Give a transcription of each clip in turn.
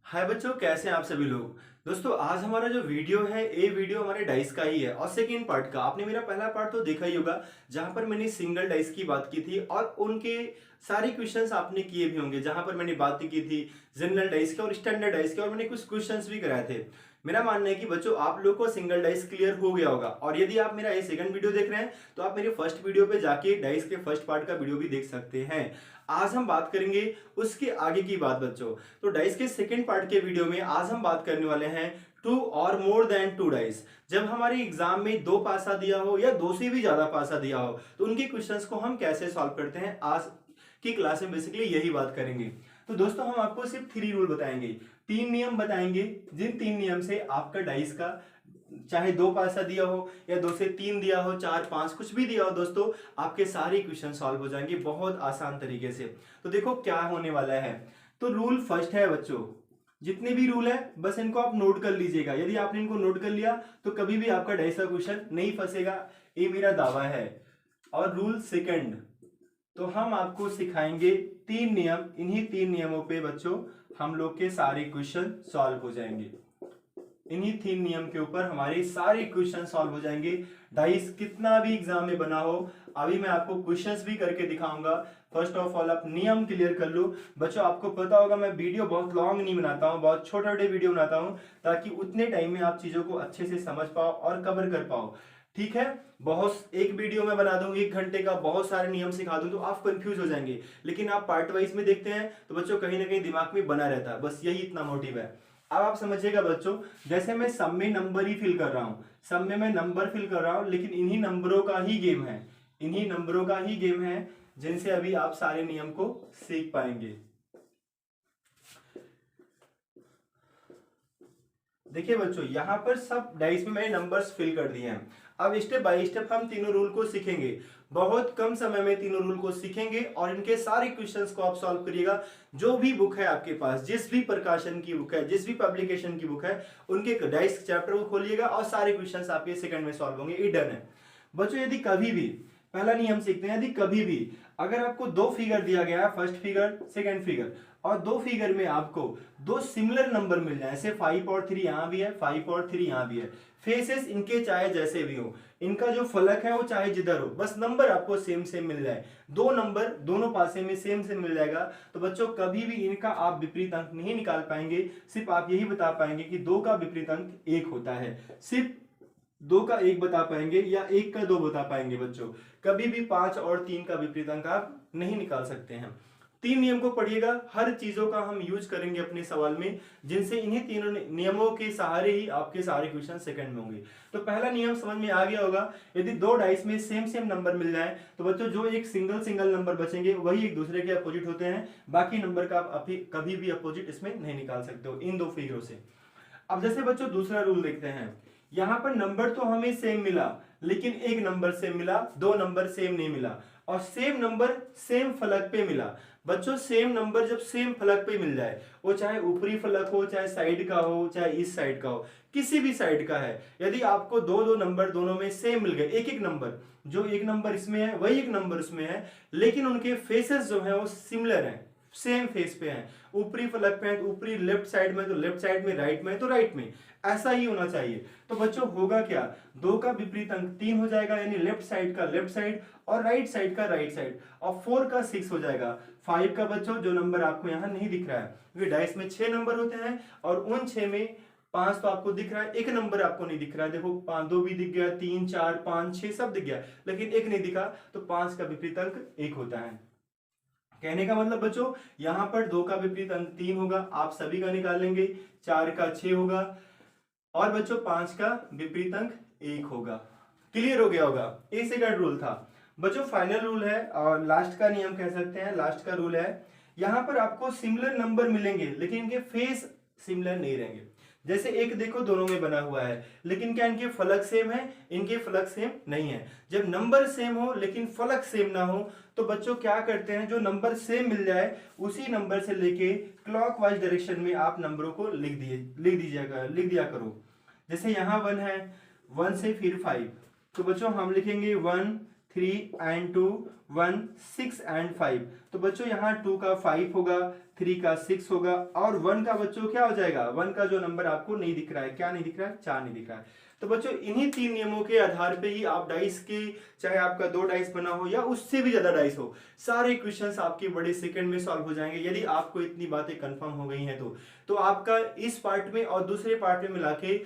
हाय बच्चों, कैसे हैं आप सभी लोग। दोस्तों, आज हमारा जो वीडियो है ये वीडियो हमारे डाइस का ही है और सेकेंड पार्ट का। आपने मेरा पहला पार्ट तो देखा ही होगा जहां पर मैंने सिंगल डाइस की बात की थी और उनके सारे क्वेश्चंस आपने किए भी होंगे, जहां पर मैंने बात की थी जनरल डाइस के और स्टैंडर्ड डाइस के और मैंने कुछ क्वेश्चंस भी कराए थे। मेरा मानना है कि बच्चों आप लोग को सिंगल डाइस क्लियर हो गया होगा और यदि आप मेरा ये सेकंड वीडियो देख रहे हैं तो आप मेरे फर्स्ट वीडियो पे जाके डाइस के फर्स्ट पार्ट का वीडियो भी देख सकते हैं। आज हम बात करेंगे उसके आगे की बात बच्चों। तो डाइस के सेकंड पार्ट के वीडियो में आज हम बात करने वाले हैं टू और मोर देन टू डाइस। जब हमारे एग्जाम में दो पासा दिया हो या दो से भी ज्यादा पासा दिया हो तो उनके क्वेश्चंस को हम कैसे सॉल्व करते हैं, आज की क्लास में बेसिकली यही बात करेंगे। तो दोस्तों, हम आपको सिर्फ 3 रूल बताएंगे, 3 नियम बताएंगे, जिन 3 नियम से आपका डाइस का चाहे दो पासा दिया हो या दो से तीन दिया हो, चार पांच कुछ भी दिया हो दोस्तों, आपके सारे क्वेश्चन सॉल्व हो जाएंगे बहुत आसान तरीके से। तो देखो क्या होने वाला है। तो रूल फर्स्ट है बच्चों, जितने भी रूल है बस इनको आप नोट कर लीजिएगा। यदि आपने इनको नोट कर लिया तो कभी भी आपका डाइस का क्वेश्चन नहीं फंसेगा, ये मेरा दावा है। और रूल सेकंड, तो हम आपको सिखाएंगे 3 नियम, इन्हीं 3 नियमों पे बच्चों हम लोग के सारे क्वेश्चन सॉल्व हो जाएंगे। इन्हीं 3 नियम के ऊपर हमारे सारे क्वेश्चन सॉल्व हो जाएंगे। डाइस कितना भी एग्जाम में बना हो, अभी मैं आपको क्वेश्चंस भी करके दिखाऊंगा। फर्स्ट ऑफ ऑल आप नियम क्लियर कर लो बच्चों। आपको पता होगा मैं वीडियो बहुत लॉन्ग नहीं बनाता हूं, बहुत छोटे छोटे वीडियो बनाता हूं ताकि उतने टाइम में आप चीजों को अच्छे से समझ पाओ और कवर कर पाओ। ठीक है, बहुत एक वीडियो में बना दूं 1 घंटे का, बहुत सारे नियम सिखा दूं तो आप कंफ्यूज हो जाएंगे। लेकिन आप पार्ट वाइज में देखते हैं तो बच्चों कहीं ना कहीं दिमाग में बना रहता है, बस यही इतना मोटिव है। अब आप समझिएगा बच्चों, जैसे मैं सब में नंबर ही फिल कर रहा हूं, सब में मैं नंबर फिल कर रहा हूं, लेकिन इन्हीं नंबरों का ही गेम है, इन्हीं नंबरों का ही गेम है जिनसे अभी आप सारे नियम को सीख पाएंगे। देखिए बच्चों, यहां पर सब डाइस में मैंने नंबर्स फिल कर दिए हैं। अब स्टेप बाय स्टेप हम तीनों रूल को सीखेंगे, बहुत कम समय में तीनों रूल को सीखेंगे और इनके सारे क्वेश्चंस को आप सॉल्व करिएगा। जो भी बुक है आपके पास, जिस भी प्रकाशन की बुक है, जिस भी पब्लिकेशन की बुक है, उनके डाइस चैप्टर को खोलिएगा और सारे क्वेश्चंस आपके सेकंड में सॉल्व होंगे। ये डन है बच्चों। यदि कभी भी, पहला नियम सीखते हैं, यदि कभी भी अगर आपको दो फिगर दिया गया है, फर्स्ट फिगर सेकंड फिगर, और दो फिगर में आपको दो सिमिलर नंबर मिल जाए, जैसे 5 और 3 यहां भी है, 5 और 3 यहां भी है, फेसेस इनके चाहे जैसे भी हो, इनका जो फलक है वो चाहे जिधर हो, बस नंबर आपको सेम सेम मिल जाए, दो नंबर दोनों पासे में सेम सेम मिल जाएगा, तो बच्चों कभी भी इनका आप विपरीत अंक नहीं निकाल पाएंगे। सिर्फ आप यही बता पाएंगे कि दो का विपरीत अंक एक होता है, सिर्फ दो का एक बता पाएंगे या एक का दो बता पाएंगे बच्चों। कभी भी 5 और 3 का विपरीत अंक आप नहीं निकाल सकते हैं। 3 नियम को पढ़िएगा, हर चीजों का हम यूज करेंगे अपने सवाल में, जिनसे इन्हीं तीनों नियमों के सहारे ही आपके सारे क्वेश्चन सेकंड में होंगे। तो पहला नियम समझ में आ गया होगा, यदि दो डाइस में सेम सेम नंबर मिल जाए तो बच्चों जो एक सिंगल सिंगल नंबर बचेंगे वही एक दूसरे के अपोजिट होते हैं, बाकी नंबर का आप कभी भी अपोजिट इसमें नहीं निकाल सकते हो इन दो फिगरों से। अब जैसे बच्चों दूसरा रूल देखते हैं, यहां पर नंबर तो हमें सेम मिला लेकिन एक नंबर सेम मिला, दो नंबर सेम नहीं मिला, और सेम नंबर सेम फलक पे मिला। बच्चों सेम नंबर जब सेम फलक पे मिल जाए, वो चाहे ऊपरी फलक हो, चाहे साइड का हो, चाहे इस साइड का हो, किसी भी साइड का है, यदि आपको दो दो नंबर दोनों में सेम मिल गए, एक एक नंबर, जो एक नंबर इसमें है वही एक नंबर उसमें है, लेकिन उनके फेसेस जो है वो सिमिलर है, सेम फेस पे हैं, ऊपरी फलक पे है तो ऊपरी लेफ्ट साइड में तो लेफ्ट साइड में, राइट में तो राइट में, ऐसा ही होना चाहिए। तो बच्चों होगा क्या, दो का विपरीत अंक 3 हो जाएगा, यानी लेफ्ट साइड का लेफ्ट साइड और राइट साइड का राइट साइड, और 4 का 6 हो जाएगा। 5 का बच्चों जो नंबर आपको यहाँ नहीं दिख रहा है, क्योंकि डाइस में 6 नंबर होते हैं और उन 6 में 5 तो आपको दिख रहा है, एक नंबर आपको नहीं दिख रहा है। देखो 5 2 भी दिख गया, 3 4 5 6 सब दिख गया, लेकिन एक नहीं दिखा, तो 5 का विपरीत अंक 1 होता है। कहने का मतलब बच्चों यहां पर 2 का विपरीत अंक 3 होगा, आप सभी का निकालेंगे, 4 का 6 होगा, और बच्चों 5 का विपरीत अंक 1 होगा। क्लियर हो गया होगा, ये सेकंड रूल था। बच्चों फाइनल रूल है और लास्ट का नियम कह सकते हैं, लास्ट का रूल है, यहां पर आपको सिमिलर नंबर मिलेंगे लेकिन इनके फेस सिमिलर नहीं रहेंगे। जैसे एक देखो दोनों में बना हुआ है, लेकिन क्या इनके फलक सेम है, इनके फलक सेम नहीं है। जब नंबर सेम हो लेकिन फलक सेम ना हो तो बच्चों क्या करते हैं, जो नंबर सेम मिल जाए उसी नंबर से लेके क्लॉकवाइज डायरेक्शन में आप नंबरों को लिख दिया करो। जैसे यहाँ 1 है, 1 से फिर 5, तो बच्चों हम लिखेंगे 1 3 एंड 2, 1 6 एंड 5। तो बच्चों यहाँ 2 का 5 होगा, 3 का 6 होगा और 1 का बच्चों क्या हो जाएगा, 1 का जो नंबर आपको नहीं दिख रहा है, क्या नहीं दिख रहा है, 4 नहीं दिख रहा है। तो बच्चों इन्हीं 3 नियमों के आधार पे ही आप डाइस के, चाहे आपका 2 डाइस बना हो या उससे भी ज्यादा डाइस हो, सारे क्वेश्चंस आपके बड़े सेकंड में सॉल्व हो जाएंगे यदि आपको इतनी बातें कंफर्म हो गई हैं तो आपका इस पार्ट में और दूसरे पार्ट में मिला के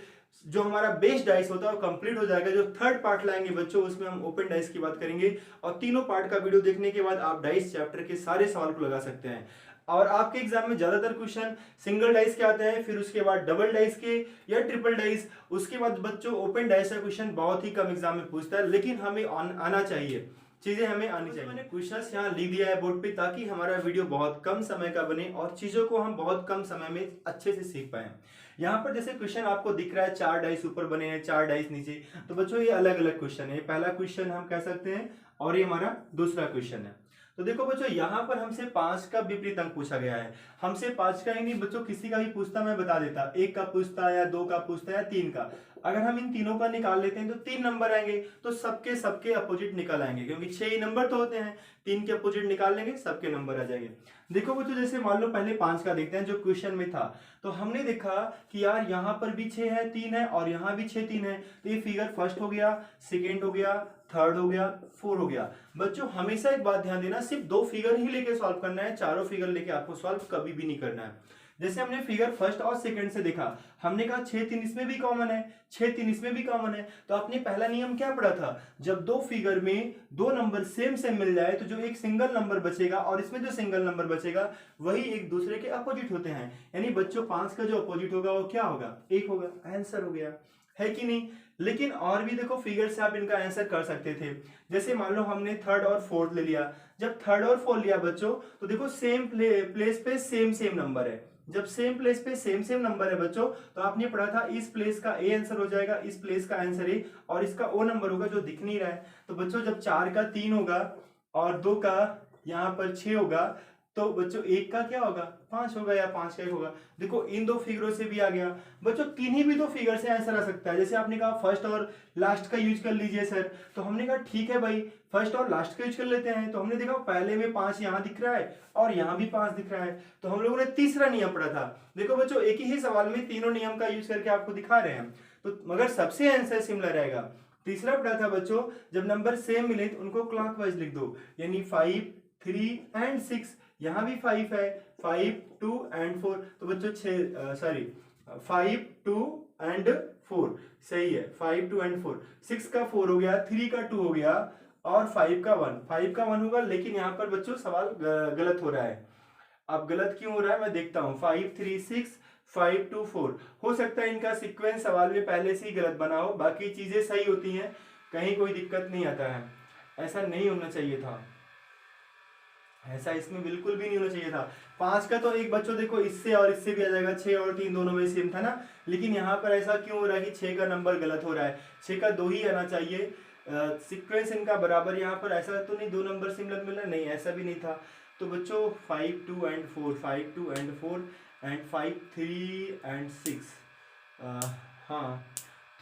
जो हमारा बेस डाइस होता है वो कंप्लीट हो जाएगा। जो थर्ड पार्ट लाएंगे बच्चों उसमें हम ओपन डाइस की बात करेंगे और तीनों पार्ट का वीडियो देखने के बाद आप डाइस चैप्टर के सारे सवाल को लगा सकते हैं। और आपके एग्जाम में ज्यादातर क्वेश्चन सिंगल डाइस के आते हैं, फिर उसके बाद डबल डाइस के या ट्रिपल डाइस, उसके बाद बच्चों ओपन डाइस का क्वेश्चन बहुत ही कम एग्जाम में पूछता है, लेकिन हमें आना चाहिए, चीजें हमें आनी चाहिए। मैंने क्वेश्चंस यहाँ लिख दिया है बोर्ड पे ताकि हमारा वीडियो बहुत कम समय का बने और चीजों को हम बहुत कम समय में अच्छे से सीख पाए। यहाँ पर जैसे क्वेश्चन आपको दिख रहा है 4 डाइस ऊपर बने हैं, 4 डाइस नीचे, तो बच्चों ये अलग अलग क्वेश्चन है। पहला क्वेश्चन हम कह सकते हैं और ये हमारा दूसरा क्वेश्चन है। तो देखो बच्चों यहाँ पर हमसे 5 का विपरीत अंक पूछा गया है। हमसे 5 का ही नहीं बच्चों, किसी का भी पूछता मैं बता देता, 1 का पूछता या 2 का पूछता या 3 का। अगर हम इन तीनों का निकाल लेते हैं तो 3 नंबर आएंगे, तो सबके सबके अपोजिट निकल आएंगे क्योंकि 6 ही नंबर तो होते हैं, 3 के अपोजिट निकाल लेंगे सबके नंबर आ जाएंगे। देखो बच्चों जैसे मान लो पहले 5 का देखते हैं जो क्वेश्चन में था, तो हमने देखा कि यार यहाँ पर भी 6 है, 3 है और यहाँ भी 6 3 है, तो ये फिगर फर्स्ट हो गया, सेकेंड हो गया, थर्ड हो गया, 4 हो गया। बच्चों हमेशा एक बात ध्यान देना, सिर्फ 2 फिगर ही लेके सॉल्व करना है, चारों फिगर लेके आपको सॉल्व कभी भी नहीं करना है। जैसे हमने फिगर फर्स्ट और सेकंड से देखा, हमने कहा 6 3 इसमें भी कॉमन है, 6 3 इसमें भी कॉमन है, तो आपने पहला नियम क्या पढ़ा था, जब 2 फिगर में 2 नंबर सेम सेम मिल जाए तो जो एक सिंगल नंबर बचेगा और इसमें जो सिंगल नंबर बचेगा वही एक दूसरे के अपोजिट होते हैं। यानी बच्चों 5 का जो अपोजिट होगा वो क्या होगा, 1 होगा। आंसर हो गया, है कि नहीं। लेकिन और भी देखो फिगर से आप इनका आंसर कर सकते थे। जैसे मान लो हमने थर्ड और फोर्थ ले लिया, जब थर्ड और फोर्थ लिया बच्चों तो देखो सेम प्लेस पे सेम सेम नंबर है, जब सेम प्लेस पे सेम सेम नंबर है बच्चों तो आपने पढ़ा था इस प्लेस का ए आंसर हो जाएगा, इस प्लेस का आंसर ए और इसका ओ नंबर होगा जो दिख नहीं रहा है। तो बच्चों जब 4 का 3 होगा और 2 का यहाँ पर 6 होगा तो बच्चों 1 का क्या होगा, 5 होगा या 5 का 1 होगा। देखो इन 2 फिगरों से भी आ गया बच्चों, किन्हीं भी 2 फिगर से आंसर आ सकता है। जैसे आपने कहा फर्स्ट और लास्ट का यूज कर लीजिए सर, तो हमने कहा ठीक है भाई फर्स्ट और लास्ट का यूज कर लेते हैं। तो हमने देखा पहले में 5 यहाँ दिख रहा है और यहाँ भी 5 दिख रहा है, तो हम लोगों ने तीसरा नियम पढ़ा था। देखो बच्चों एक ही सवाल में तीनों नियम का यूज करके आपको दिखा रहे हैं, तो मगर सबसे आंसर सिमिलर रहेगा। तीसरा पढ़ा था बच्चों जब नंबर सेम मिले तो उनको क्लॉकवाइज लिख दो, यानी 5 3 एंड 6, यहाँ भी 5 है, 5 2 एंड 4, तो बच्चों 5 2 एंड 4 सही है, 5 2 एंड 4, 6 का 4 हो गया, 3 का 2 हो गया और 5 का 1 होगा। लेकिन यहाँ पर बच्चों सवाल गलत हो रहा है। अब गलत क्यों हो रहा है मैं देखता हूँ, 5 3 6 5 2 4, हो सकता है इनका सीक्वेंस सवाल में पहले से ही गलत बना हो, बाकी चीजें सही होती हैं, कहीं कोई दिक्कत नहीं आता है। ऐसा नहीं होना चाहिए था, ऐसा इसमें बिल्कुल भी नहीं होना चाहिए था। 5 का तो एक बच्चों देखो इससे और इससे भी आ जाएगा, 6 और 3 दोनों में सेम था ना, लेकिन यहाँ पर ऐसा क्यों हो रहा है कि 6 का नंबर गलत हो रहा है, 6 का 2 ही आना चाहिए। सीक्वेंस इनका बराबर, यहाँ पर ऐसा तो नहीं 2 नंबर सिमिलर मिल रहा, नहीं ऐसा भी नहीं था। तो बच्चों 5 2 एंड 4, 5 2 एंड 4 एंड 5 3 एंड 6, हाँ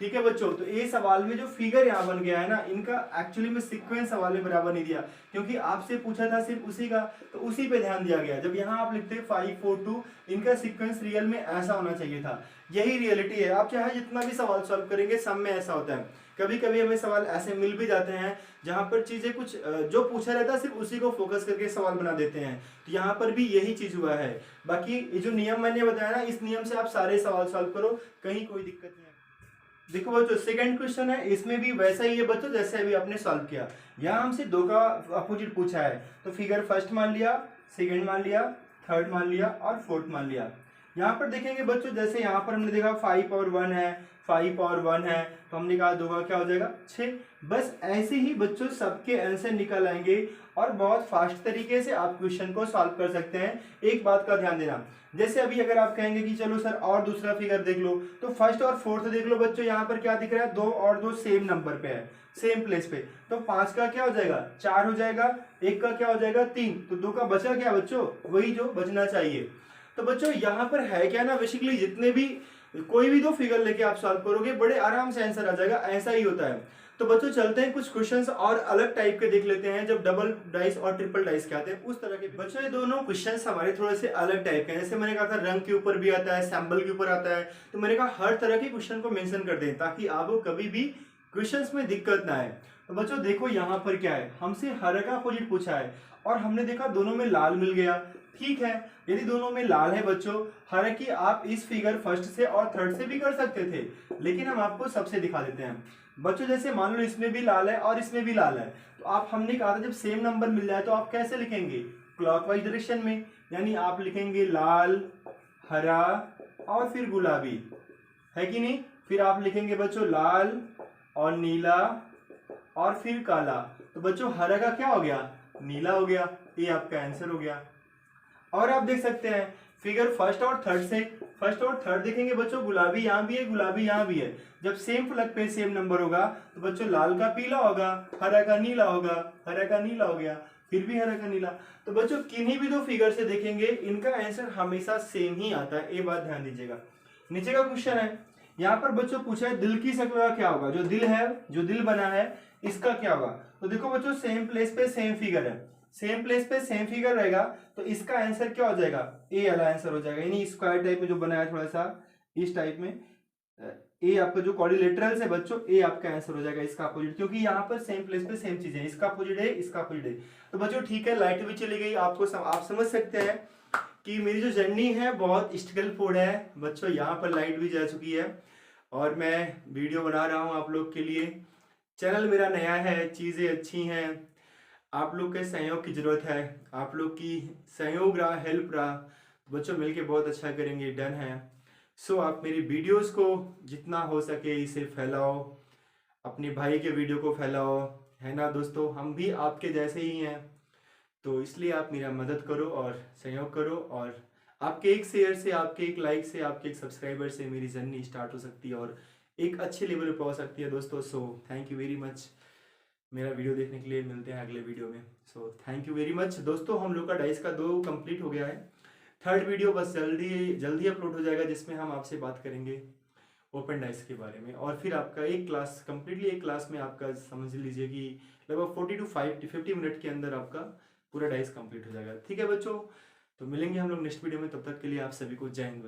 ठीक है बच्चों। तो ये सवाल में जो फिगर यहाँ बन गया है ना, इनका एक्चुअली में सीक्वेंस सवाल में बराबर नहीं दिया, क्योंकि आपसे पूछा था सिर्फ उसी का, तो उसी पे ध्यान दिया गया। जब यहाँ आप लिखते 5 4 2, इनका सीक्वेंस रियल में ऐसा होना चाहिए था। यही रियलिटी है, आप चाहे जितना भी सवाल सॉल्व करेंगे सब में ऐसा होता है। कभी कभी हमें सवाल ऐसे मिल भी जाते हैं जहां पर चीजें कुछ जो पूछा रहता है सिर्फ उसी को फोकस करके सवाल बना देते हैं, तो यहाँ पर भी यही चीज हुआ है। बाकी ये जो नियम मैंने बताया ना, इस नियम से आप सारे सवाल सॉल्व करो, कहीं कोई दिक्कत नहीं है। देखो बच्चों सेकंड क्वेश्चन है, इसमें भी वैसा ही है बच्चों जैसे अभी आपने सॉल्व किया। यहाँ हमसे 2 का अपोजिट पूछा है, तो फिगर फर्स्ट मान लिया, सेकंड मान लिया, थर्ड मान लिया और फोर्थ मान लिया। यहाँ पर देखेंगे बच्चों जैसे यहाँ पर हमने देखा 5 और 1 है, 5 और 1 है, तो हमने कहा 2 का क्या हो जाएगा 6। बस ऐसे ही बच्चों सबके आंसर निकल आएंगे और बहुत फास्ट तरीके से आप क्वेश्चन को सॉल्व कर सकते हैं। एक बात का ध्यान देना, जैसे अभी अगर आप कहेंगे कि चलो सर और दूसरा फिगर देख लो, तो फर्स्ट और फोर्थ देख लो बच्चों, यहाँ पर क्या दिख रहा है 2 और 2 सेम नंबर पे है, सेम प्लेस पे, तो 5 का क्या हो जाएगा 4 हो जाएगा, 1 का क्या हो जाएगा 3, तो 2 का बचा क्या बच्चों, वही जो बचना चाहिए। तो बच्चों यहाँ पर है क्या ना, बेसिकली जितने भी कोई भी 2 फिगर लेके आप सॉल्व करोगे बड़े आराम से आंसर आ जाएगा, ऐसा ही होता है। तो बच्चों चलते हैं कुछ क्वेश्चंस और अलग टाइप के देख लेते हैं, जब डबल डाइस और ट्रिपल डाइस के आते हैं उस तरह के। बच्चों ये दोनों क्वेश्चंस हमारे थोड़े से अलग टाइप के हैं। जैसे मैंने कहा था रंग के ऊपर भी आता है, सैंबल के ऊपर आता है, तो मैंने कहा हर तरह के क्वेश्चन को मेंशन कर दें ताकि आपको कभी भी क्वेश्चंस में दिक्कत ना आए। तो बच्चों देखो यहाँ पर क्या है, हमसे हर का अपोजिट पूछा है और हमने देखा दोनों में लाल मिल गया। ठीक है, यदि दोनों में लाल है बच्चों, हालांकि आप इस फिगर फर्स्ट से और थर्ड से भी कर सकते थे, लेकिन हम आपको सबसे दिखा देते हैं। बच्चों जैसे मान लो इसमें भी लाल है और इसमें भी लाल है, तो आप हमने कहा था जब सेम नंबर मिल जाए तो आप कैसे लिखेंगे, क्लॉकवाइज डायरेक्शन में, यानी आप लिखेंगे लाल, हरा और फिर गुलाबी, है कि नहीं। फिर आप लिखेंगे बच्चों लाल और नीला और फिर काला। तो बच्चों हरा का क्या हो गया, नीला हो गया, ये आपका आंसर हो गया। और आप देख सकते हैं फिगर फर्स्ट और थर्ड से, फर्स्ट और थर्ड देखेंगे बच्चों, गुलाबी यहाँ भी है, गुलाबी यहाँ भी है। जब सेम फलक पे सेम नंबर होगा तो बच्चों लाल का पीला होगा, हरा का नीला होगा, हरा का नीला हो गया, फिर भी हरा का नीला। तो बच्चों किन्हीं भी दो फिगर से देखेंगे इनका आंसर हमेशा सेम ही आता है, ये बात ध्यान दीजिएगा। नीचे का क्वेश्चन है, यहाँ पर बच्चों पूछा है दिल की शक्ल का क्या होगा, जो दिल है, जो दिल बना है इसका क्या होगा। तो देखो बच्चों सेम प्लेस पे सेम फिगर है, सेम प्लेस पे सेम फिगर रहेगा तो इसका आंसर क्या हो जाएगा, ए वाला आंसर हो जाएगा। यानी स्क्वायर टाइप में जो बनाया थोड़ा सा इस टाइप में, ए आपका जो क्वाड्रिलेटरल है बच्चों, ए आपका आंसर हो जाएगा इसका अपोजिट, क्योंकि यहाँ पर सेम प्लेस पे सेम चीज है, इसका अपोजिट है, इसका अपोजिट है। तो बच्चों ठीक है, लाइट भी चली गई, आपको आप समझ सकते हैं कि मेरी जो जर्नी है बहुत स्ट्रगलफुल है बच्चों। यहाँ पर लाइट भी जा चुकी है और मैं वीडियो बना रहा हूँ आप लोग के लिए। चैनल मेरा नया है, चीज़ें अच्छी हैं, आप लोग के सहयोग की जरूरत है, आप लोग की सहयोग रहा, हेल्प रहा, बच्चों मिलके बहुत अच्छा करेंगे, डन है। सो आप मेरी वीडियोस को जितना हो सके इसे फैलाओ, अपने भाई के वीडियो को फैलाओ, है ना दोस्तों, हम भी आपके जैसे ही हैं, तो इसलिए आप मेरा मदद करो और सहयोग करो। और आपके एक शेयर से, आपके एक लाइक से, आपके एक सब्सक्राइबर से मेरी जर्नी स्टार्ट हो सकती है और एक अच्छे लेवल पर पहुंच सकती है दोस्तों। So thank you very much मेरा वीडियो देखने के लिए, मिलते हैं अगले वीडियो में। So thank you very much दोस्तों। हम लोग का डाइस का 2 कंप्लीट हो गया है, थर्ड वीडियो बस जल्दी जल्दी अपलोड हो जाएगा जिसमें हम आपसे बात करेंगे ओपन डाइस के बारे में। और फिर आपका एक क्लास कंप्लीटली, एक क्लास में आपका समझ लीजिए कि लगभग 40 to 50 मिनट के अंदर आपका पूरा डाइस कंप्लीट हो जाएगा। ठीक है बच्चों, तो मिलेंगे हम लोग नेक्स्ट वीडियो में, तब तक के लिए आप सभी को जय हिंद।